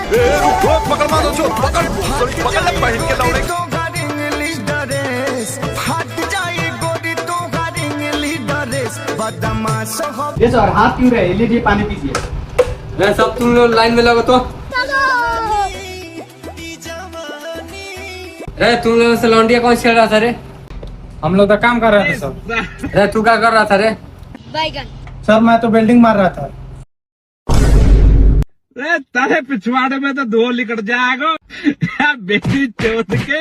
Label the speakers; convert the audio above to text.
Speaker 1: रुको, पकड़ मारो जो, पकड़ पकड़ ले बहन के लौड़े।
Speaker 2: ये सर हाथ क्यों रहे? लीजिए पानी पीजिए।
Speaker 3: सब तुम लोग लाइन में लगो तो। अरे तुम लोग से लौंडिया कौन खेल रहा था रे?
Speaker 2: हम लोग तो काम कर रहे थे सर।
Speaker 3: अरे तू क्या कर रहा था रे?
Speaker 4: बैगन।
Speaker 2: सर मैं तो बिल्डिंग मार रहा था।
Speaker 5: तारे पिछवाड़े में तो धो लिकट जाएगा बेटी चोट के।